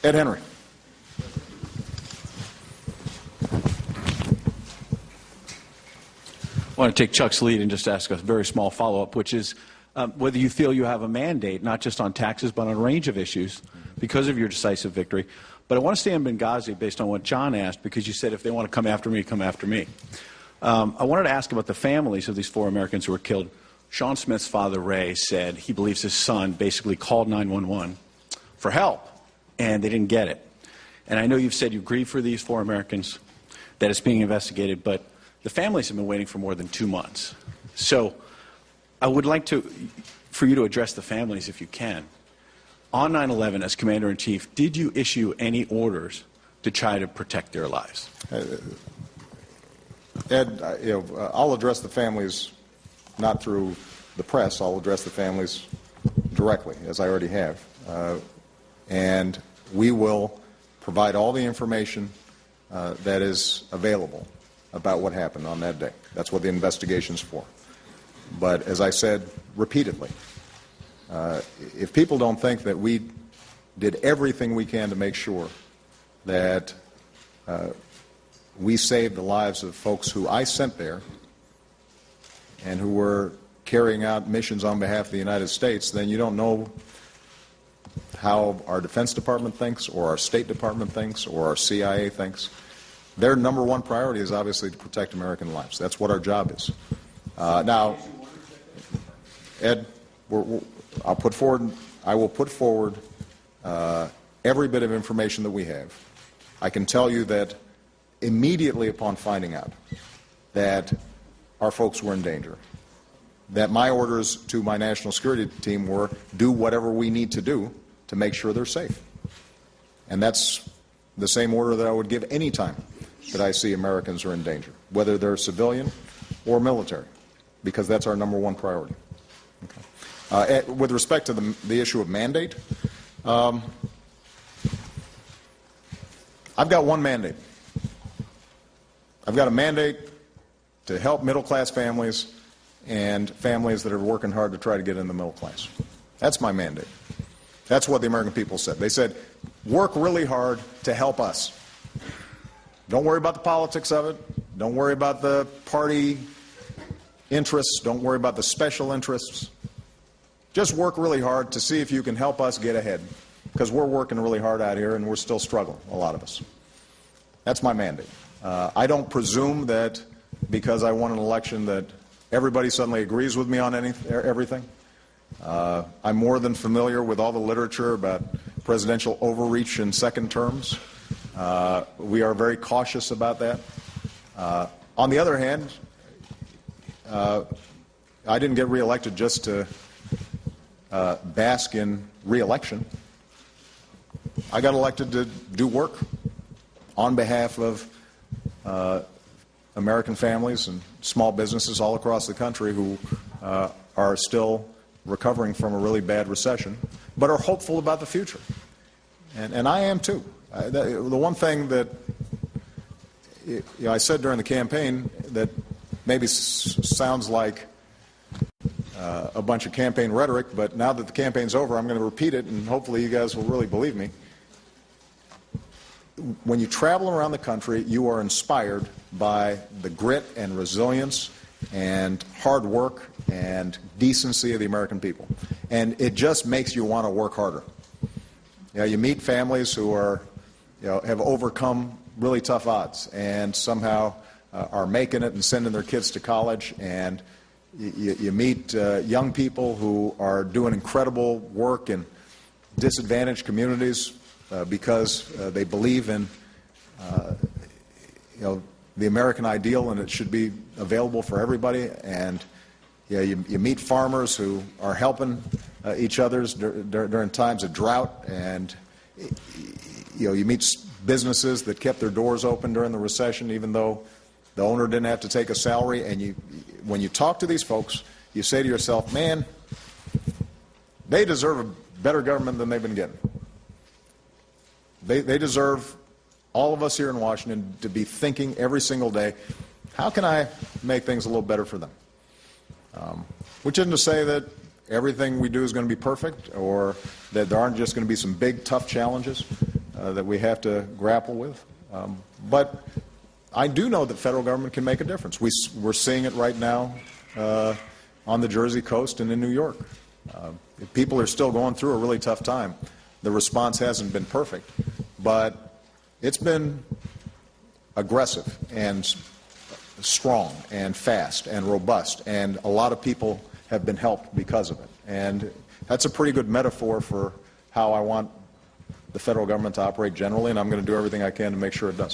Ed Henry. I want to take Chuck's lead and just ask a very small follow-up, which is whether you feel you have a mandate, not just on taxes, but on a range of issues because of your decisive victory. But I want to stay on Benghazi based on what John asked, because you said if they want to come after me, come after me. I wanted to ask about the families of these 4 Americans who were killed. Sean Smith's father, Ray, said he believes his son basically called 911 for help, and they didn't get it. And I know you've said you grieve for these 4 Americans, that it's being investigated, but the families have been waiting for more than 2 months. So I would like for you to address the families if you can. On 9/11, as Commander-in-Chief, did you issue any orders to try to protect their lives? Ed, I'll address the families not through the press. I'll address the families directly, as I already have. And we will provide all the information that is available about what happened on that day. That's what the investigation's for. But as I said repeatedly, if people don't think that we did everything we can to make sure that we saved the lives of folks who I sent there and who were carrying out missions on behalf of the United States, then you don't know how our Defense Department thinks, or our State Department thinks, or our CIA thinks. Their number one priority is obviously to protect American lives. That's what our job is. Now, Ed, I will put forward every bit of information that we have. I can tell you that immediately upon finding out that our folks were in danger, that my orders to my national security team were do whatever we need to do to make sure they're safe. And that's the same order that I would give any time that I see Americans are in danger, whether they're civilian or military, because that's our number one priority. Okay. With respect to the issue of mandate, I've got one mandate. I've got a mandate to help middle-class families and families that are working hard to try to get in the middle class. That's my mandate. That's what the American people said. They said, work really hard to help us. Don't worry about the politics of it. Don't worry about the party interests. Don't worry about the special interests. Just work really hard to see if you can help us get ahead, because we're working really hard out here and we're still struggling, a lot of us. That's my mandate. I don't presume that because I won an election that everybody suddenly agrees with me on everything. I'm more than familiar with all the literature about presidential overreach in second terms. We are very cautious about that. On the other hand, I didn't get reelected just to bask in reelection. I got elected to do work on behalf of American families and small businesses all across the country who are still recovering from a really bad recession, but are hopeful about the future. And I am too. The one thing that I said during the campaign that maybe sounds like a bunch of campaign rhetoric, but now that the campaign's over, I'm going to repeat it, and hopefully you guys will really believe me. When you travel around the country, you are inspired by the grit and resilience and hard work and decency of the American people. And it just makes you want to work harder. You meet families who are, have overcome really tough odds and somehow are making it and sending their kids to college, and you meet young people who are doing incredible work in disadvantaged communities because they believe in the American ideal, and it should be available for everybody. And you meet farmers who are helping each other during times of drought, and you meet businesses that kept their doors open during the recession even though the owner didn't have to take a salary. And when you talk to these folks, you say to yourself, man, they deserve a better government than they've been getting. They deserve all of us here in Washington to be thinking every single day, how can I make things a little better for them? Which isn't to say that everything we do is going to be perfect, or that there aren't just going to be some big, tough challenges. that we have to grapple with. But I do know that federal government can make a difference. We're seeing it right now on the Jersey coast and in New York. People are still going through a really tough time. The response hasn't been perfect, but it's been aggressive and strong and fast and robust, and a lot of people have been helped because of it. And that's a pretty good metaphor for how I want the federal government to operate generally, and I'm going to do everything I can to make sure it does.